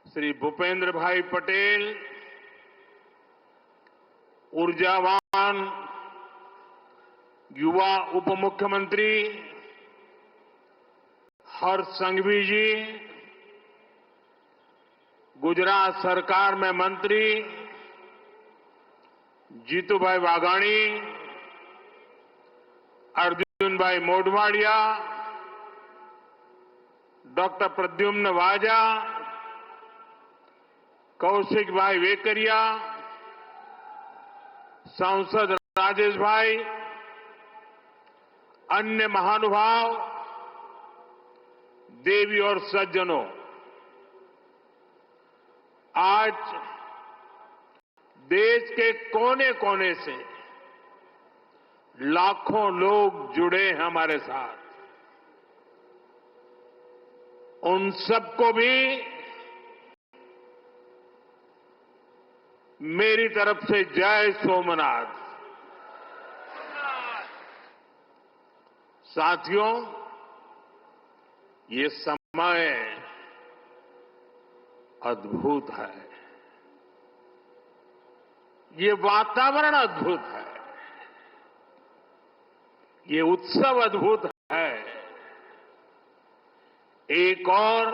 श्री भूपेंद्र भाई पटेल, ऊर्जावान युवा उप मुख्यमंत्री हर्ष संघवी जी, गुजरात सरकार में मंत्री जीतूभाई वाघाणी, अर्जुन भाई मोढवाडिया, डॉक्टर प्रद्युम्न वाजा, कौशिक भाई वेकरिया, सांसद राजेश भाई, अन्य महानुभाव, देवी और सज्जनों, आज देश के कोने कोने से लाखों लोग जुड़े हैं हमारे साथ। उन सबको भी मेरी तरफ से जय सोमनाथ। साथियों, ये समय अद्भुत है, ये वातावरण अद्भुत है, ये उत्सव अद्भुत है। एक और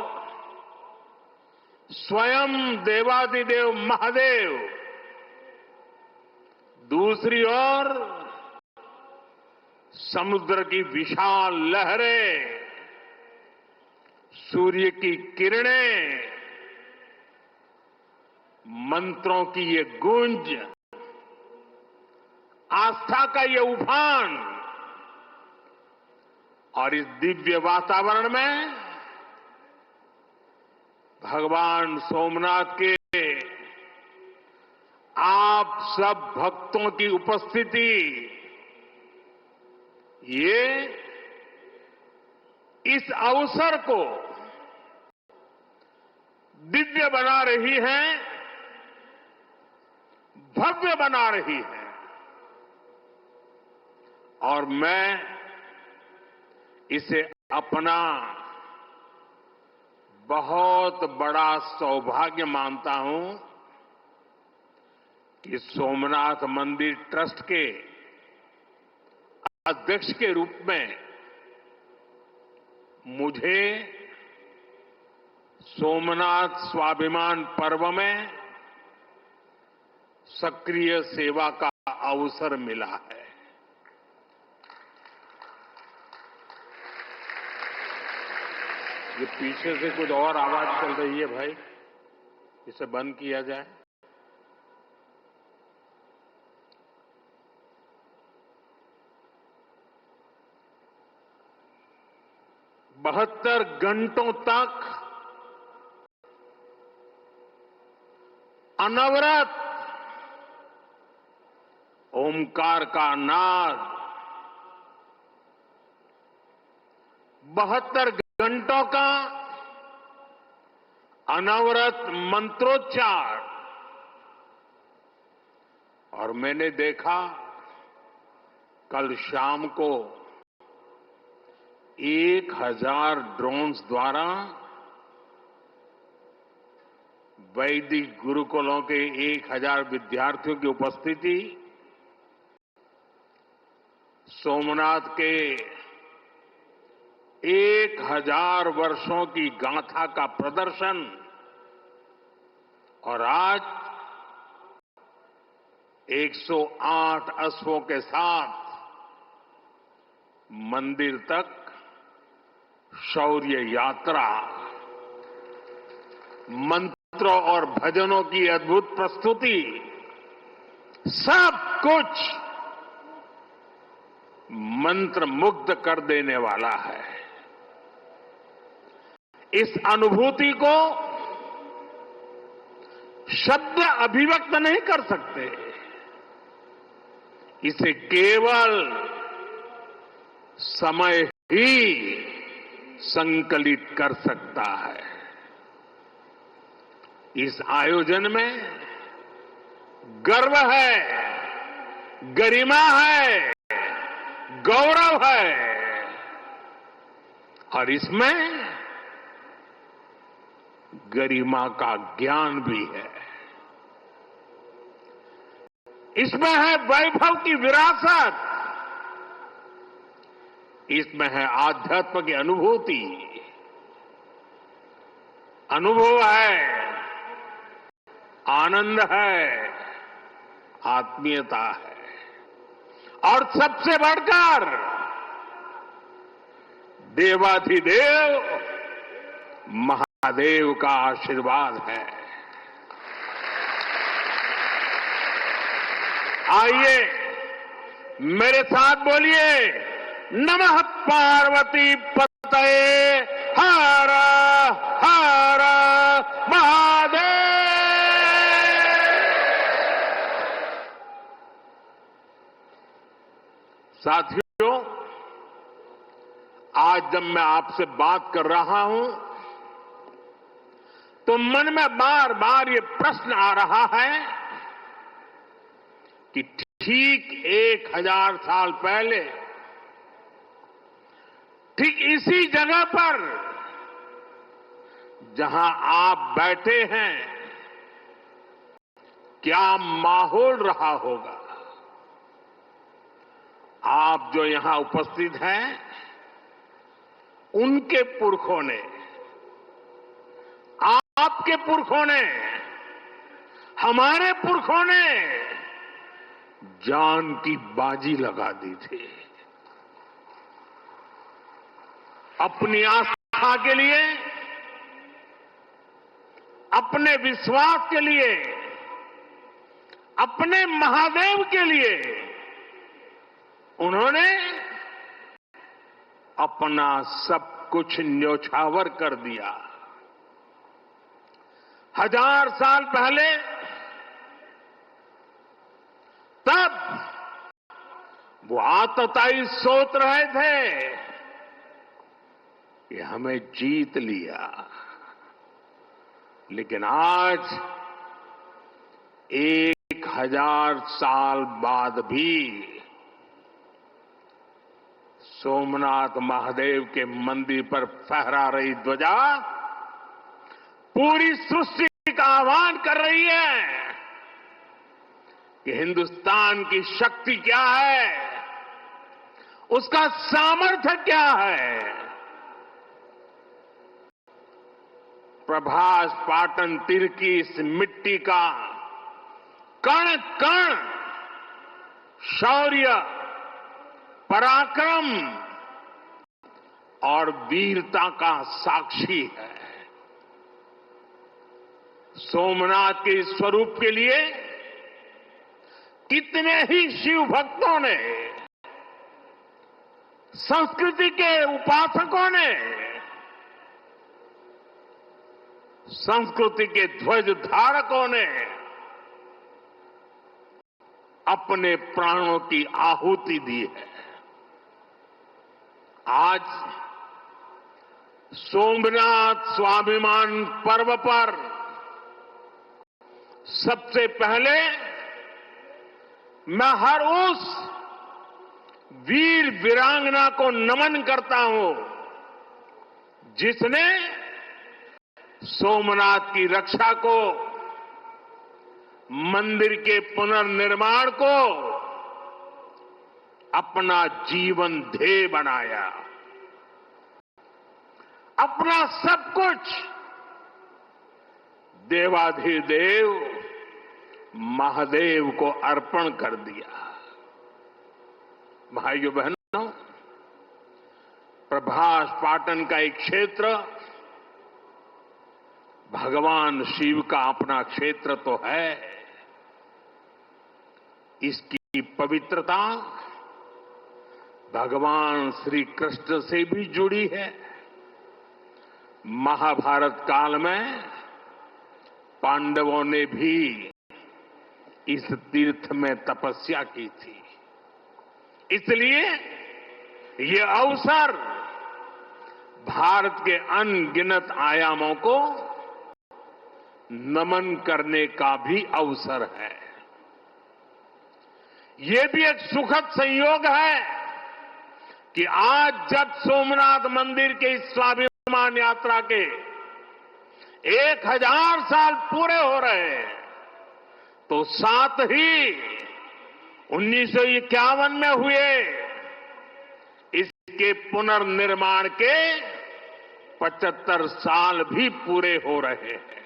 स्वयं देवादिदेव महादेव, दूसरी ओर समुद्र की विशाल लहरें, सूर्य की किरणें, मंत्रों की ये गूंज, आस्था का ये उफान, और इस दिव्य वातावरण में भगवान सोमनाथ के आप सब भक्तों की उपस्थिति, ये इस अवसर को दिव्य बना रही है, भव्य बना रही है। और मैं इसे अपना बहुत बड़ा सौभाग्य मानता हूं कि सोमनाथ मंदिर ट्रस्ट के अध्यक्ष के रूप में मुझे सोमनाथ स्वाभिमान पर्व में सक्रिय सेवा का अवसर मिला है। ये पीछे से कुछ और आवाज चल रही है भाई, इसे बंद किया जाए। बहत्तर घंटों तक अनवरत ओमकार का नाद, 72 घंटों का अनवरत मंत्रोच्चार। और मैंने देखा कल शाम को 1000 ड्रोन्स द्वारा वैदिक गुरुकुलों के 1000 विद्यार्थियों की उपस्थिति, सोमनाथ के 1000 वर्षों की गाथा का प्रदर्शन, और आज 108 अश्वों के साथ मंदिर तक शौर्य यात्रा, मंत्रों और भजनों की अद्भुत प्रस्तुति, सब कुछ मंत्र मुग्ध कर देने वाला है। इस अनुभूति को शब्द अभिव्यक्त नहीं कर सकते, इसे केवल समय ही संकलित कर सकता है। इस आयोजन में गर्व है, गरिमा है, गौरव है, और इसमें गरिमा का ज्ञान भी है। इसमें है वैभव की विरासत, इसमें है आध्यात्म की अनुभूति, अनुभव है, आनंद है, आत्मीयता है और सबसे बढ़कर देवाधिदेव महादेव का आशीर्वाद है। आइए मेरे साथ बोलिए, नमः पार्वती पतये हर हर महादेव। साथियों, आज जब मैं आपसे बात कर रहा हूं तो मन में बार बार ये प्रश्न आ रहा है कि ठीक 1000 साल पहले ठीक इसी जगह पर जहां आप बैठे हैं क्या माहौल रहा होगा। आप जो यहां उपस्थित हैं उनके पुरखों ने, आपके पुरखों ने, हमारे पुरखों ने जान की बाजी लगा दी थी अपनी आस्था के लिए, अपने विश्वास के लिए, अपने महादेव के लिए। उन्होंने अपना सब कुछ न्योछावर कर दिया। 1000 साल पहले तब वो आतताई सोच रहे थे कि हमें जीत लिया, लेकिन आज 1000 साल बाद भी सोमनाथ महादेव के मंदिर पर फहरा रही ध्वजा पूरी सृष्टि का आह्वान कर रही है कि हिंदुस्तान की शक्ति क्या है, उसका सामर्थ्य क्या है। प्रभास पाटन तीर की इस मिट्टी का कण कण शौर्य, पराक्रम और वीरता का साक्षी है। सोमनाथ के स्वरूप के लिए कितने ही शिव भक्तों ने, संस्कृति के उपासकों ने, संस्कृति के ध्वज धारकों ने अपने प्राणों की आहुति दी है। आज सोमनाथ स्वाभिमान पर्व पर सबसे पहले मैं हर उस वीर वीरांगना को नमन करता हूं जिसने सोमनाथ की रक्षा को, मंदिर के पुनर्निर्माण को अपना जीवन ध्येय बनाया, अपना सब कुछ देवाधिदेव महादेव को अर्पण कर दिया। भाइयों बहनों, प्रभास पाटन का एक क्षेत्र भगवान शिव का अपना क्षेत्र तो है, इसकी पवित्रता भगवान श्री कृष्ण से भी जुड़ी है। महाभारत काल में पांडवों ने भी इस तीर्थ में तपस्या की थी, इसलिए ये अवसर भारत के अनगिनत आयामों को नमन करने का भी अवसर है। ये भी एक सुखद संयोग है कि आज जब सोमनाथ मंदिर के इस स्वाभिमान यात्रा के 1000 साल पूरे हो रहे हैं, तो साथ ही 1951 में हुए इसके पुनर्निर्माण के 75 साल भी पूरे हो रहे हैं।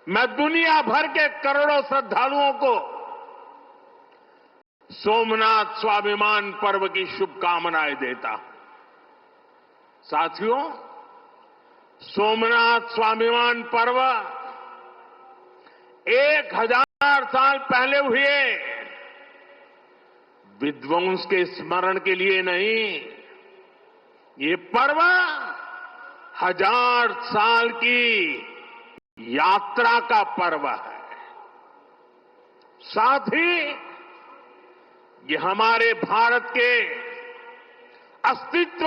मैं दुनिया भर के करोड़ों श्रद्धालुओं को सोमनाथ स्वाभिमान पर्व की शुभकामनाएं देता हूं। साथियों, सोमनाथ स्वाभिमान पर्व 1000 साल पहले हुए विध्वंस के स्मरण के लिए नहीं, ये पर्व 1000 साल की यात्रा का पर्व है। साथ ही ये हमारे भारत के अस्तित्व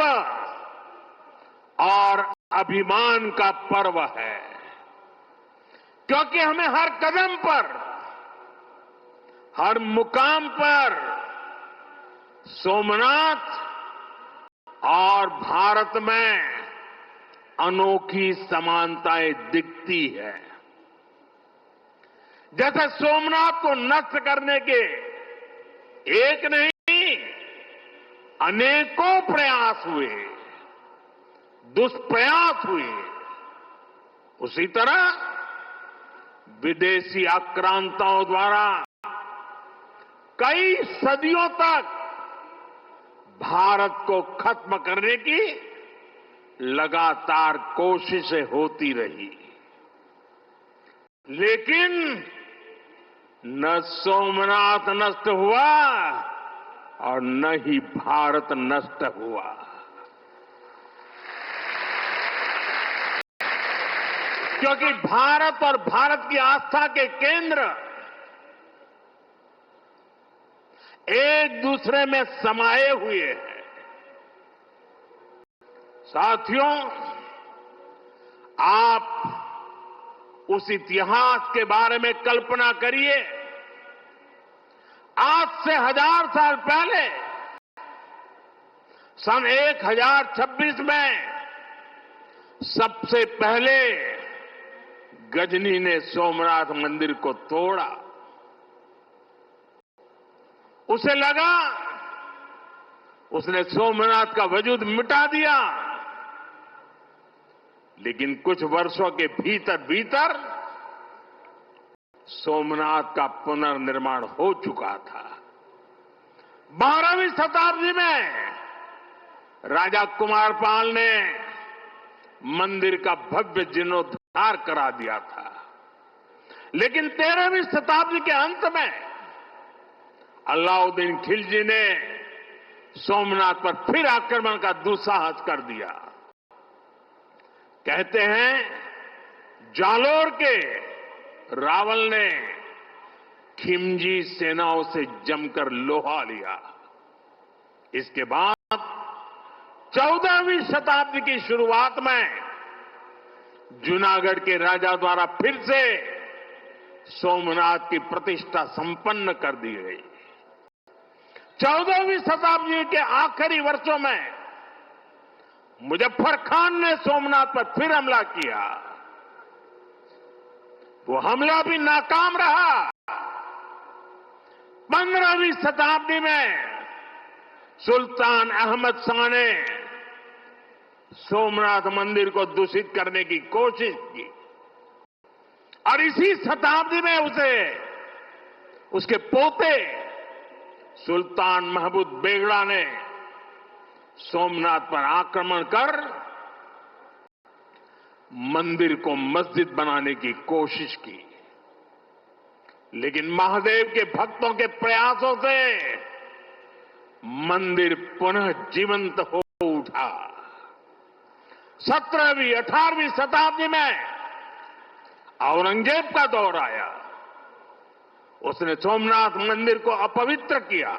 और अभिमान का पर्व है, क्योंकि हमें हर कदम पर, हर मुकाम पर सोमनाथ और भारत में अनोखी समानताएं दिखती है। जैसे सोमनाथ को नष्ट करने के एक नहीं अनेकों प्रयास हुए, दुष्प्रयास हुए, उसी तरह विदेशी आक्रांताओं द्वारा कई सदियों तक भारत को खत्म करने की लगातार कोशिशें होती रही, लेकिन न सोमनाथ नष्ट हुआ और न ही भारत नष्ट हुआ। क्योंकि भारत और भारत की आस्था के केंद्र एक दूसरे में समाये हुए हैं। साथियों, आप उस इतिहास के बारे में कल्पना करिए। आज से 1000 साल पहले सन 1026 में सबसे पहले गजनी ने सोमनाथ मंदिर को तोड़ा। उसे लगा उसने सोमनाथ का वजूद मिटा दिया, लेकिन कुछ वर्षों के भीतर भीतर सोमनाथ का पुनर्निर्माण हो चुका था। 12वीं शताब्दी में राजा कुमारपाल ने मंदिर का भव्य जीर्णोद्धार करा दिया था, लेकिन 13वीं शताब्दी के अंत में अलाउद्दीन खिलजी ने सोमनाथ पर फिर आक्रमण का दुस्साहस कर दिया। कहते हैं जालोर के रावल ने खिमजी सेनाओं से जमकर लोहा लिया। इसके बाद 14वीं शताब्दी की शुरुआत में जूनागढ़ के राजा द्वारा फिर से सोमनाथ की प्रतिष्ठा संपन्न कर दी गई। 14वीं शताब्दी के आखिरी वर्षों में मुजफ्फर खान ने सोमनाथ पर फिर हमला किया। वो हमला भी नाकाम रहा। 15वीं शताब्दी में सुल्तान अहमद शाह ने सोमनाथ मंदिर को दूषित करने की कोशिश की और इसी शताब्दी में उसके पोते सुल्तान महमूद बेगड़ा ने सोमनाथ पर आक्रमण कर मंदिर को मस्जिद बनाने की कोशिश की, लेकिन महादेव के भक्तों के प्रयासों से मंदिर पुनः जीवंत हो उठा। 17वीं 18वीं शताब्दी में औरंगजेब का दौर आया। उसने सोमनाथ मंदिर को अपवित्र किया,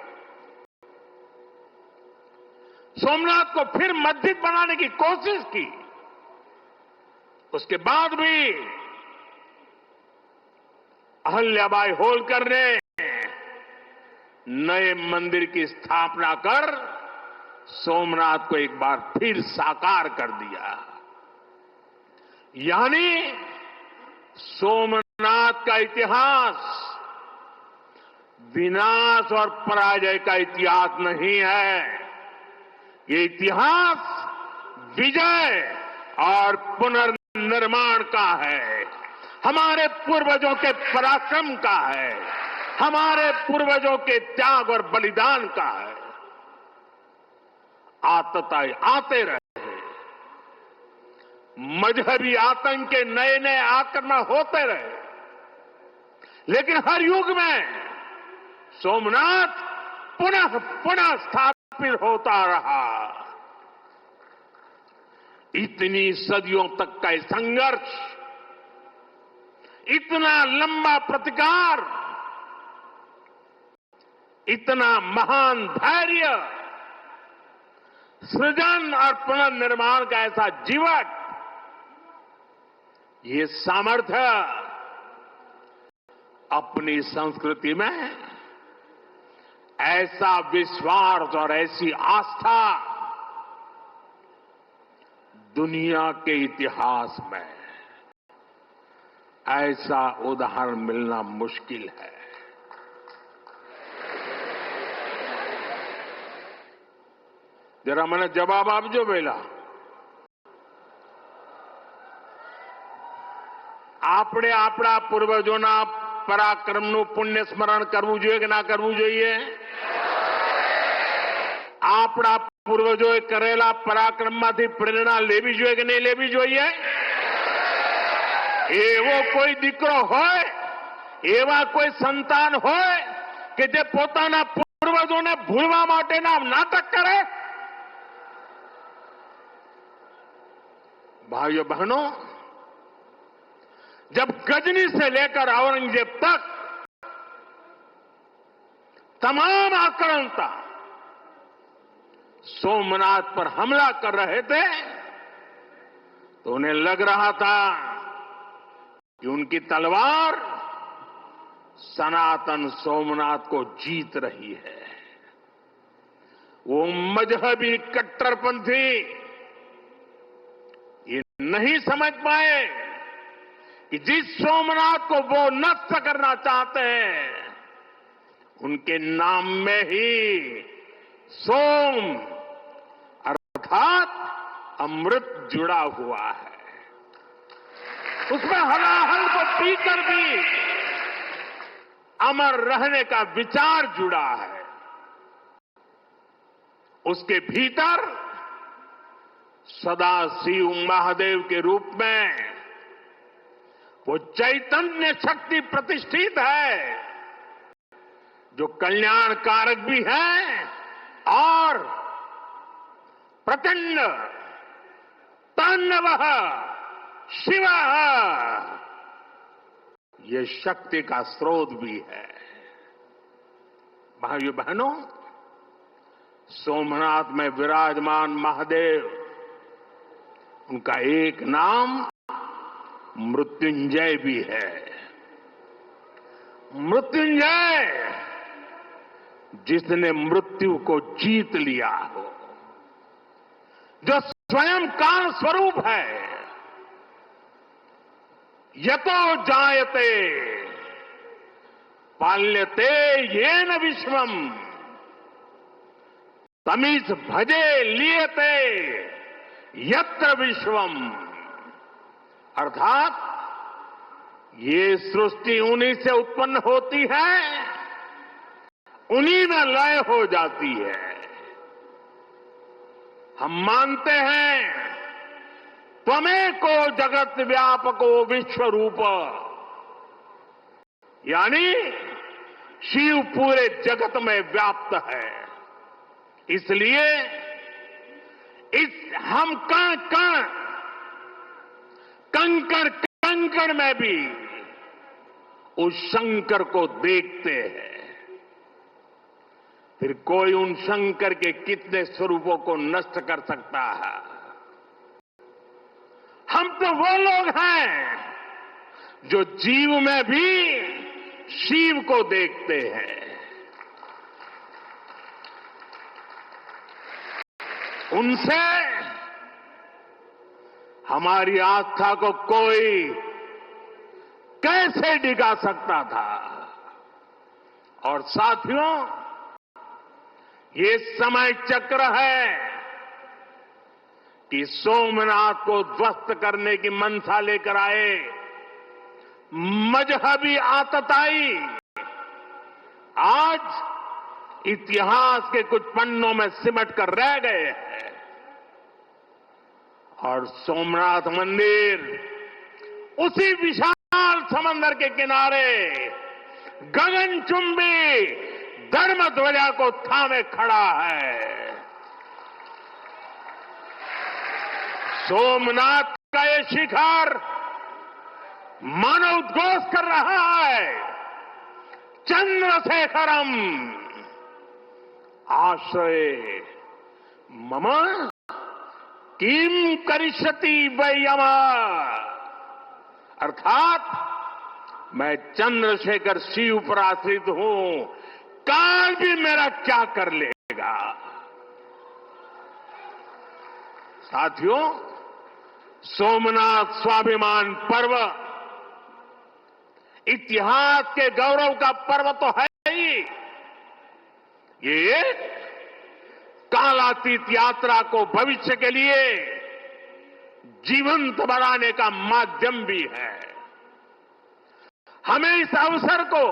सोमनाथ को फिर मस्जिद बनाने की कोशिश की। उसके बाद भी अहल्याबाई होलकर ने नए मंदिर की स्थापना कर सोमनाथ को एक बार फिर साकार कर दिया। यानी सोमनाथ का इतिहास विनाश और पराजय का इतिहास नहीं है। ये इतिहास विजय और पुनर्निर्माण का है, हमारे पूर्वजों के पराक्रम का है, हमारे पूर्वजों के त्याग और बलिदान का है। आतताई आते रहे, मजहबी आतंक के नए नए आक्रमण होते रहे, लेकिन हर युग में सोमनाथ पुनः पुनः स्थापित होता रहा। इतनी सदियों तक का संघर्ष, इतना लंबा प्रतिकार, इतना महान धैर्य, सृजन और पुनर्निर्माण का ऐसा जीवन, ये सामर्थ्य अपनी संस्कृति में ऐसा विश्वास और ऐसी आस्था दुनिया के इतिहास में ऐसा उदाहरण मिलना मुश्किल है। जरा મને જવાબ આપજો પહેલા। આપણે આપણા પૂર્વજોના પરાક્રમનું પુણ્ય સ્મરણ કરવું જોઈએ કે ના કરવું જોઈએ? આપણા પૂર્વજોએ કરેલા પરાક્રમમાંથી પ્રેરણા લેવી જોઈએ કે નહીં લેવી જોઈએ? એવો કોઈ દીકરો હોય, એવા કોઈ સંતાન હોય કે જે પોતાના પૂર્વજોને ભૂલવા માટેના નાટક કરે? भाइयों बहनों, जब गजनी से लेकर औरंगजेब तक तमाम आक्रांता सोमनाथ पर हमला कर रहे थे, तो उन्हें लग रहा था कि उनकी तलवार सनातन सोमनाथ को जीत रही है। वो मजहबी कट्टरपंथी ये नहीं समझ पाए कि जिस सोमनाथ को वो नष्ट करना चाहते हैं, उनके नाम में ही सोम अर्थात अमृत जुड़ा हुआ है। उसमें हलाहल को पीकर भी अमर रहने का विचार जुड़ा है। उसके भीतर सदाशिव महादेव के रूप में वो चैतन्य शक्ति प्रतिष्ठित है, जो कल्याण कारक भी है और प्रचंड तांडव शिव ये शक्ति का स्रोत भी है। भाइयों बहनों, सोमनाथ में विराजमान महादेव, उनका एक नाम मृत्युंजय भी है। मृत्युंजय, जिसने मृत्यु को जीत लिया हो, जो स्वयं काल स्वरूप है। यतो जायते पाल्यते येन विश्वम तमीस भजे लियते यत्र विश्वम। अर्थात ये सृष्टि उन्हीं से उत्पन्न होती है, उन्हीं में लय हो जाती है। हम मानते हैं त्वमेको जगत व्यापको विश्व रूप, यानी शिव पूरे जगत में व्याप्त है। इसलिए इस हम कण कण कंकड़ कंकड़ में भी उस शंकर को देखते हैं। फिर कोई उन शंकर के कितने स्वरूपों को नष्ट कर सकता है? हम तो वो लोग हैं जो जीव में भी शिव को देखते हैं। उनसे हमारी आस्था को कोई कैसे डिगा सकता था। और साथियों, ये समय चक्र है कि सोमनाथ को ध्वस्त करने की मंशा लेकर आए मजहबी आतताई आज इतिहास के कुछ पन्नों में सिमट कर रह गए हैं। और सोमनाथ मंदिर उसी विशाल समंदर के किनारे गगनचुंबी धर्म ध्वजा को थामे खड़ा है। सोमनाथ का ये शिखर मानो उद्घोष कर रहा है, चंद्रशेखरम आश्रय मम किम करिष्यति वयम, अर्थात मैं चंद्रशेखर शिव पर आश्रित हूं, काल भी मेरा क्या कर लेगा। साथियों, सोमनाथ स्वाभिमान पर्व इतिहास के गौरव का पर्व तो है ही, ये कालातीत यात्रा को भविष्य के लिए जीवंत बनाने का माध्यम भी है। हमें इस अवसर को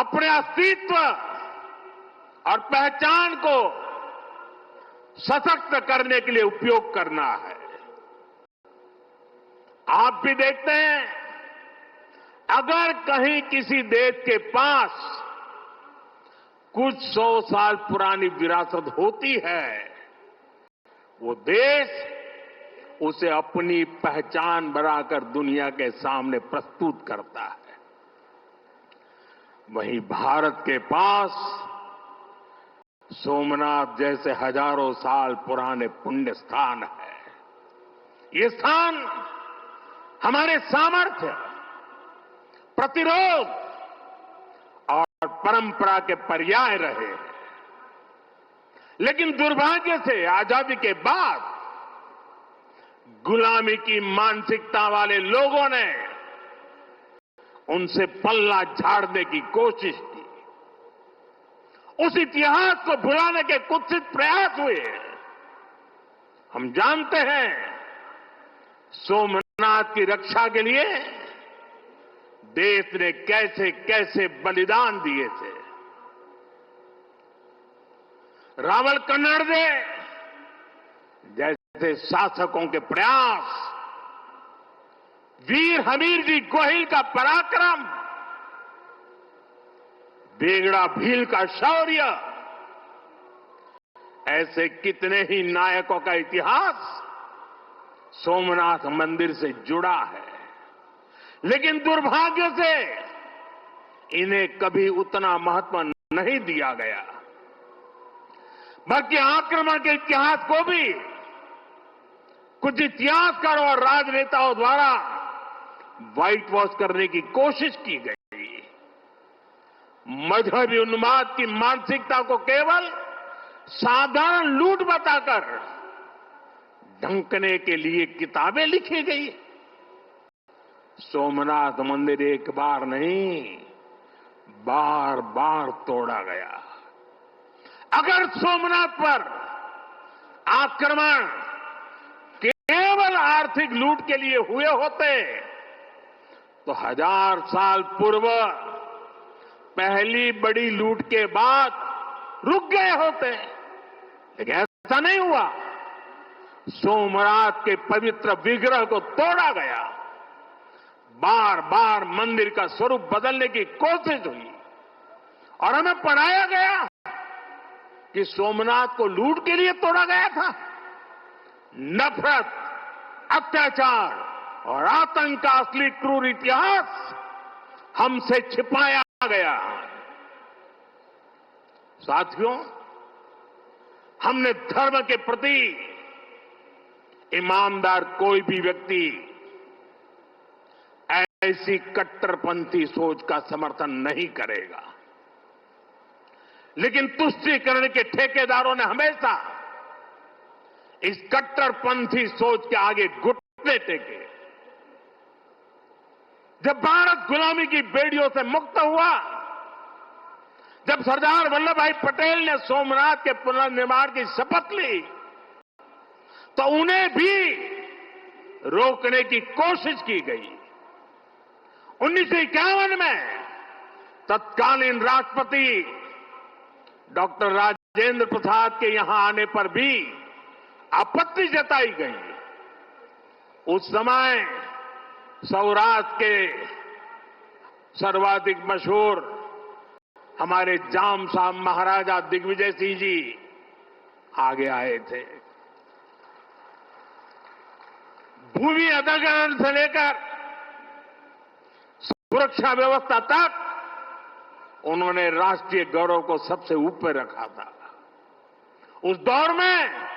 अपने अस्तित्व और पहचान को सशक्त करने के लिए उपयोग करना है। आप भी देखते हैं, अगर कहीं किसी देश के पास कुछ 100 साल पुरानी विरासत होती है, वो देश उसे अपनी पहचान बनाकर दुनिया के सामने प्रस्तुत करता है। वहीं भारत के पास सोमनाथ जैसे हजारों साल पुराने पुण्य स्थान है। ये स्थान हमारे सामर्थ्य, प्रतिरोध और परंपरा के पर्याय रहे हैं। लेकिन दुर्भाग्य से आजादी के बाद गुलामी की मानसिकता वाले लोगों ने उनसे पल्ला झाड़ने की कोशिश की। उस इतिहास को भुलाने के कुत्सित प्रयास हुए। हम जानते हैं, सोमनाथ की रक्षा के लिए देश ने कैसे कैसे बलिदान दिए थे। रावल कन्नड़े जैसे शासकों के प्रयास, वीर हमीर जी गोहिल का पराक्रम, बेगड़ा भील का शौर्य, ऐसे कितने ही नायकों का इतिहास सोमनाथ मंदिर से जुड़ा है। लेकिन दुर्भाग्य से इन्हें कभी उतना महत्व नहीं दिया गया। बल्कि आक्रमण के इतिहास को भी कुछ इतिहासकारों और राजनेताओं द्वारा व्हाइट वॉश करने की कोशिश की गई। मजहबी उन्माद की मानसिकता को केवल साधारण लूट बताकर ढंकने के लिए किताबें लिखी गई। सोमनाथ मंदिर एक बार नहीं, बार बार तोड़ा गया। अगर सोमनाथ पर आक्रमण केवल आर्थिक लूट के लिए हुए होते तो 1000 साल पूर्व पहली बड़ी लूट के बाद रुक गए होते। लेकिन ऐसा नहीं हुआ। सोमनाथ के पवित्र विग्रह को तोड़ा गया। बार बार मंदिर का स्वरूप बदलने की कोशिश हुई और हमें पढ़ाया गया कि सोमनाथ को लूट के लिए तोड़ा गया था। नफरत, अत्याचार और आतंक का असली क्रूर इतिहास हमसे छिपाया गया। साथियों, हमने धर्म के प्रति ईमानदार कोई भी व्यक्ति ऐसी कट्टरपंथी सोच का समर्थन नहीं करेगा। लेकिन तुष्टीकरण के ठेकेदारों ने हमेशा इस कट्टरपंथी सोच के आगे घुटने टेके। जब भारत गुलामी की बेड़ियों से मुक्त हुआ, जब सरदार वल्लभ भाई पटेल ने सोमनाथ के पुनर्निर्माण की शपथ ली, तो उन्हें भी रोकने की कोशिश की गई। 1951 में तत्कालीन राष्ट्रपति डॉक्टर राजेंद्र प्रसाद के यहां आने पर भी आपत्ति जताई गई। उस समय सौराष्ट्र के सर्वाधिक मशहूर हमारे जाम साहब महाराजा दिग्विजय सिंह जी आगे आए थे। भूमि अधिग्रहण से लेकर सुरक्षा व्यवस्था तक उन्होंने राष्ट्रीय गौरव को सबसे ऊपर रखा था। उस दौर में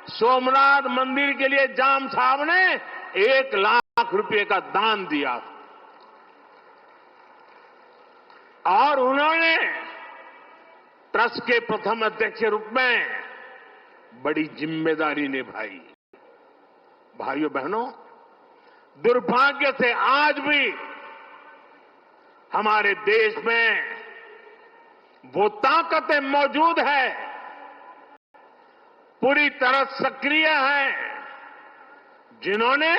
सोमनाथ मंदिर के लिए जाम साहब ने 1 लाख रुपए का दान दिया और उन्होंने ट्रस्ट के प्रथम अध्यक्ष के रूप में बड़ी जिम्मेदारी निभाई। भाइयों बहनों, दुर्भाग्य से आज भी हमारे देश में वो ताकतें मौजूद है, पूरी तरह सक्रिय हैं, जिन्होंने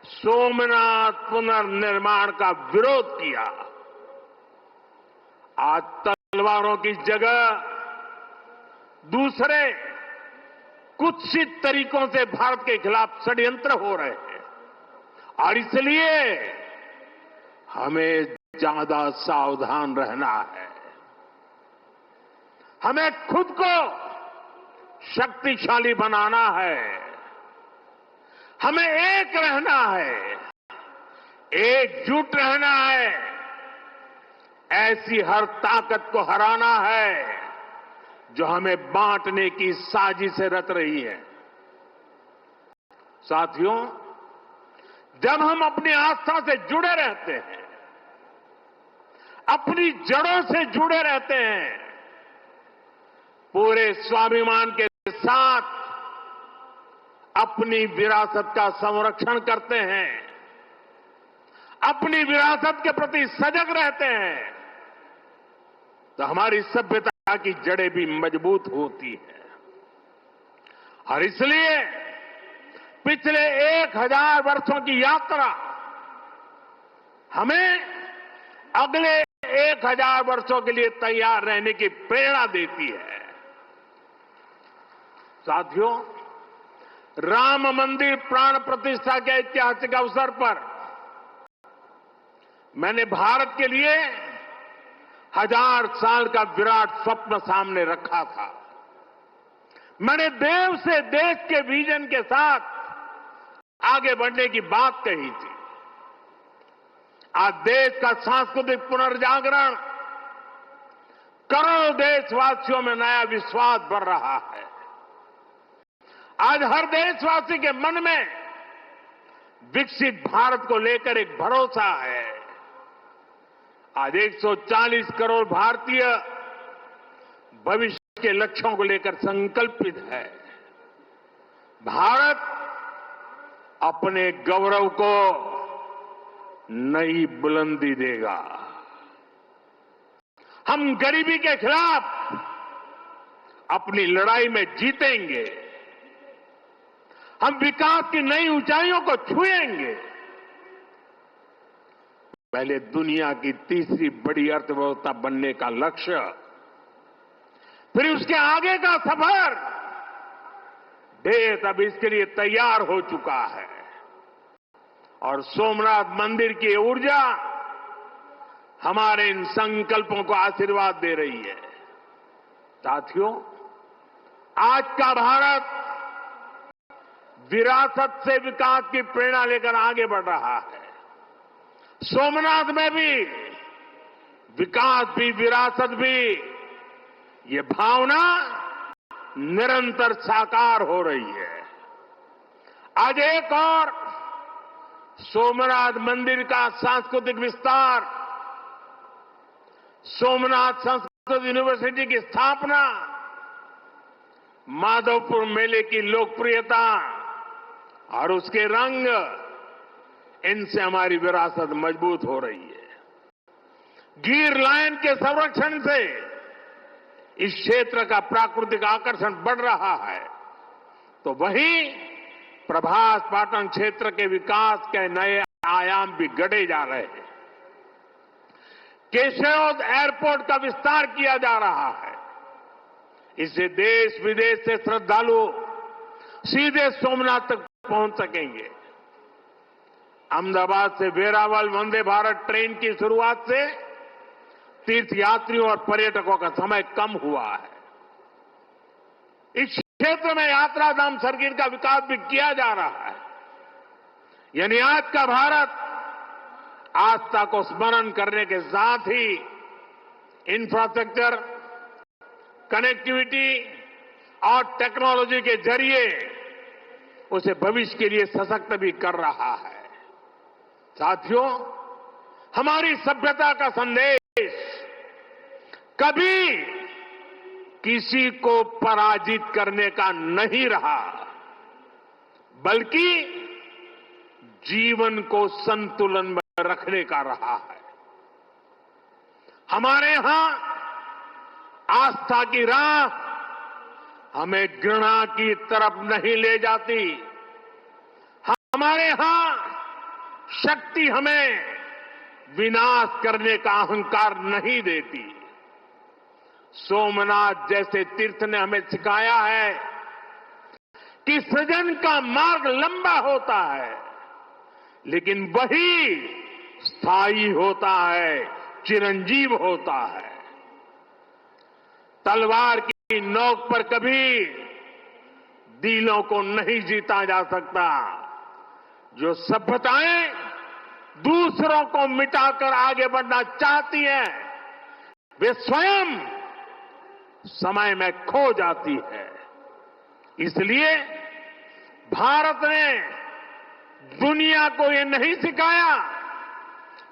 सोमनाथ पुनर्निर्माण का विरोध किया। आज तलवारों की जगह दूसरे कुत्सित तरीकों से भारत के खिलाफ षड्यंत्र हो रहे हैं और इसलिए हमें ज्यादा सावधान रहना है। हमें खुद को शक्तिशाली बनाना है, हमें एक रहना है, एकजुट रहना है, ऐसी हर ताकत को हराना है जो हमें बांटने की साजिश रच रही है। साथियों, जब हम अपनी आस्था से जुड़े रहते हैं, अपनी जड़ों से जुड़े रहते हैं, पूरे स्वाभिमान के साथ अपनी विरासत का संरक्षण करते हैं, अपनी विरासत के प्रति सजग रहते हैं, तो हमारी सभ्यता की जड़ें भी मजबूत होती हैं। और इसलिए पिछले 1000 वर्षों की यात्रा हमें अगले 1000 वर्षों के लिए तैयार रहने की प्रेरणा देती है। साथियों, राम मंदिर प्राण प्रतिष्ठा के ऐतिहासिक अवसर पर मैंने भारत के लिए 1000 साल का विराट स्वप्न सामने रखा था। मैंने देव से देश के विजन के साथ आगे बढ़ने की बात कही थी। आज देश का सांस्कृतिक पुनर्जागरण करोड़ों देशवासियों में नया विश्वास भर रहा है। आज हर देशवासी के मन में विकसित भारत को लेकर एक भरोसा है। आज 140 करोड़ भारतीय भविष्य के लक्ष्यों को लेकर संकल्पित है। भारत अपने गौरव को नई बुलंदी देगा। हम गरीबी के खिलाफ अपनी लड़ाई में जीतेंगे। हम विकास की नई ऊंचाइयों को छुएंगे। पहले दुनिया की तीसरी बड़ी अर्थव्यवस्था बनने का लक्ष्य, फिर उसके आगे का सफर, देश अब इसके लिए तैयार हो चुका है और सोमनाथ मंदिर की ऊर्जा हमारे इन संकल्पों को आशीर्वाद दे रही है। साथियों, आज का भारत विरासत से विकास की प्रेरणा लेकर आगे बढ़ रहा है। सोमनाथ में भी विकास भी विरासत भी, ये भावना निरंतर साकार हो रही है। आज एक और सोमनाथ मंदिर का सांस्कृतिक विस्तार, सोमनाथ संस्कृत यूनिवर्सिटी की स्थापना माधवपुर मेले की लोकप्रियता और उसके रंग, इनसे हमारी विरासत मजबूत हो रही है। गिर लायन के संरक्षण से इस क्षेत्र का प्राकृतिक आकर्षण बढ़ रहा है, तो वहीं प्रभास पाटन क्षेत्र के विकास के नए आयाम भी गढ़े जा रहे हैं। केशोद एयरपोर्ट का विस्तार किया जा रहा है। इससे देश विदेश से श्रद्धालु सीधे सोमनाथ तक पहुंच सकेंगे। अहमदाबाद से वेरावल वंदे भारत ट्रेन की शुरुआत से तीर्थयात्रियों और पर्यटकों का समय कम हुआ है। इस क्षेत्र में यात्रा धाम सर्किट का विकास भी किया जा रहा है। यानी आज का भारत आस्था को स्मरण करने के साथ ही इंफ्रास्ट्रक्चर, कनेक्टिविटी और टेक्नोलॉजी के जरिए उसे भविष्य के लिए सशक्त भी कर रहा है। साथियों, हमारी सभ्यता का संदेश कभी किसी को पराजित करने का नहीं रहा, बल्कि जीवन को संतुलन में रखने का रहा है। हमारे यहां आस्था की राह हमें घृणा की तरफ नहीं ले जाती। हमारे यहां शक्ति हमें विनाश करने का अहंकार नहीं देती। सोमनाथ जैसे तीर्थ ने हमें सिखाया है कि सृजन का मार्ग लंबा होता है, लेकिन वही स्थायी होता है, चिरंजीव होता है। तलवार की नोक पर कभी दिलों को नहीं जीता जा सकता। जो सभ्यताएं दूसरों को मिटाकर आगे बढ़ना चाहती हैं, वे स्वयं समय में खो जाती है। इसलिए भारत ने दुनिया को ये नहीं सिखाया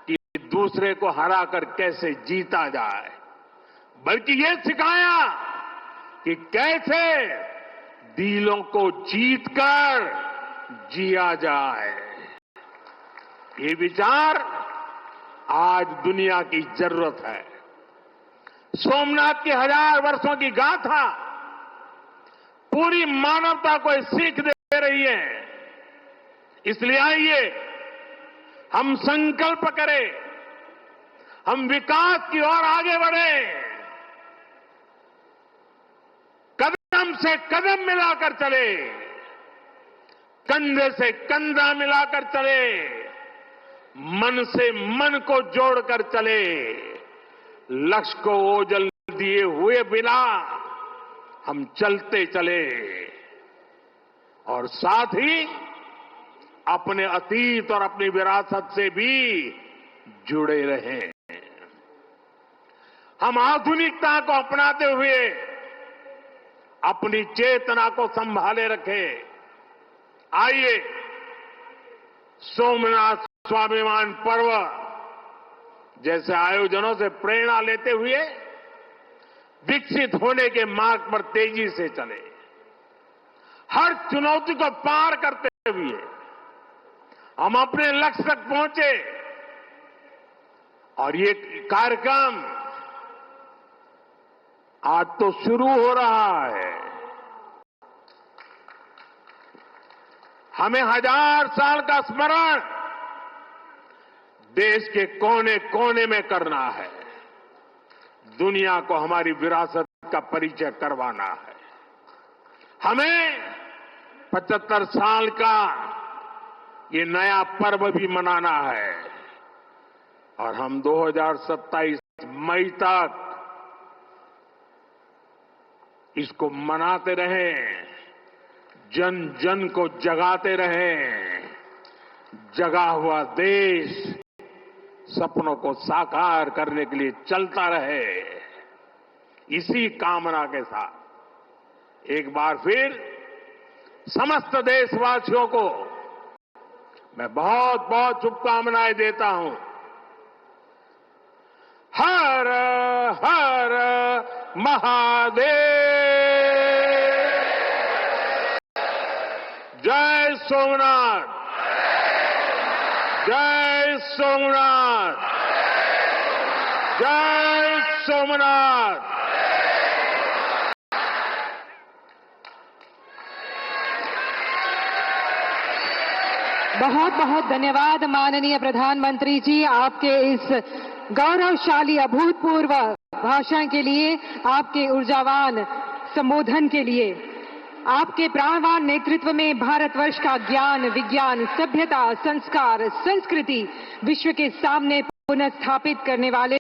कि दूसरे को हराकर कैसे जीता जाए, बल्कि ये सिखाया कि कैसे दिलों को जीतकर जिया जाए। ये विचार आज दुनिया की जरूरत है। सोमनाथ की 1000 वर्षों की गाथा पूरी मानवता को सीख दे रही है। इसलिए आइए हम संकल्प करें, हम विकास की ओर आगे बढ़ें, कदम से कदम मिलाकर चले, कंधे से कंधा मिलाकर चले, मन से मन को जोड़कर चले, लक्ष्य को ओझल दिए हुए बिना हम चलते चले और साथ ही अपने अतीत और अपनी विरासत से भी जुड़े रहें। हम आधुनिकता को अपनाते हुए अपनी चेतना को संभाले रखें। आइए सोमनाथ स्वाभिमान पर्व जैसे आयोजनों से प्रेरणा लेते हुए विकसित होने के मार्ग पर तेजी से चले। हर चुनौती को पार करते हुए हम अपने लक्ष्य तक पहुंचे। और ये कार्यक्रम आज तो शुरू हो रहा है। हमें 1000 साल का स्मरण देश के कोने कोने में करना है। दुनिया को हमारी विरासत का परिचय करवाना है। हमें 75 साल का ये नया पर्व भी मनाना है और हम 2027 मई तक इसको मनाते रहें, जन जन को जगाते रहें। जगा हुआ देश सपनों को साकार करने के लिए चलता रहे। इसी कामना के साथ एक बार फिर समस्त देशवासियों को मैं बहुत बहुत शुभकामनाएं देता हूं। हर हर महादेव। सोमनाथ, जय सोमनाथ, जय सोमनाथ। बहुत बहुत धन्यवाद माननीय प्रधानमंत्री जी, आपके इस गौरवशाली अभूतपूर्व भाषण के लिए, आपके ऊर्जावान संबोधन के लिए। आपके प्राणवान नेतृत्व में भारतवर्ष का ज्ञान, विज्ञान, सभ्यता, संस्कार, संस्कृति विश्व के सामने पुनः स्थापित करने वाले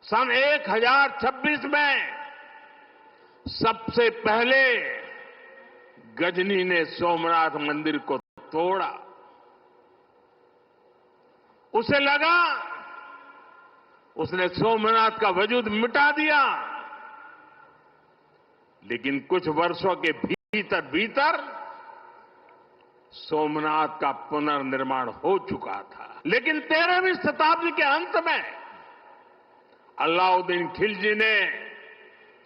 सन 1026 में सबसे पहले गजनी ने सोमनाथ मंदिर को तोड़ा। उसे लगा उसने सोमनाथ का वजूद मिटा दिया, लेकिन कुछ वर्षों के भीतर भीतर सोमनाथ का पुनर्निर्माण हो चुका था। लेकिन 13वीं शताब्दी के अंत में अलाउद्दीन खिलजी ने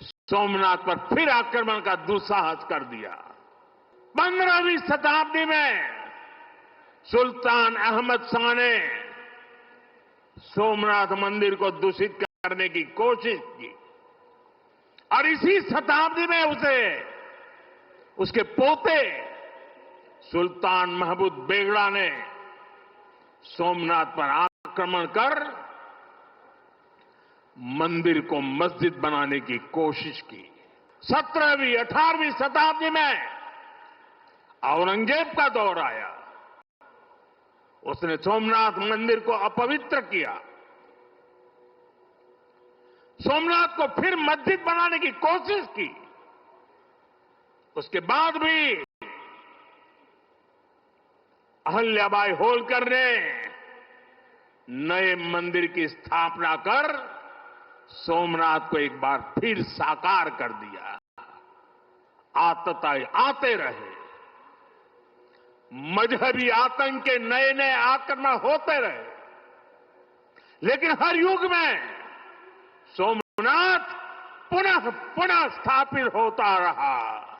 सोमनाथ पर फिर आक्रमण का दुस्साहस कर दिया। 15वीं शताब्दी में सुल्तान अहमद शाह ने सोमनाथ मंदिर को दूषित करने की कोशिश की और इसी शताब्दी में उसके पोते सुल्तान महमूद बेगड़ा ने सोमनाथ पर आक्रमण कर मंदिर को मस्जिद बनाने की कोशिश की। 17वीं 18वीं शताब्दी में औरंगजेब का दौर आया। उसने सोमनाथ मंदिर को अपवित्र किया, सोमनाथ को फिर मस्जिद बनाने की कोशिश की। उसके बाद भी अहल्याबाई होलकर ने नए मंदिर की स्थापना कर सोमनाथ को एक बार फिर साकार कर दिया। आतताई आते रहे, मजहबी आतंक के नए नए आक्रमण होते रहे, लेकिन हर युग में सोमनाथ पुनः स्थापित होता रहा।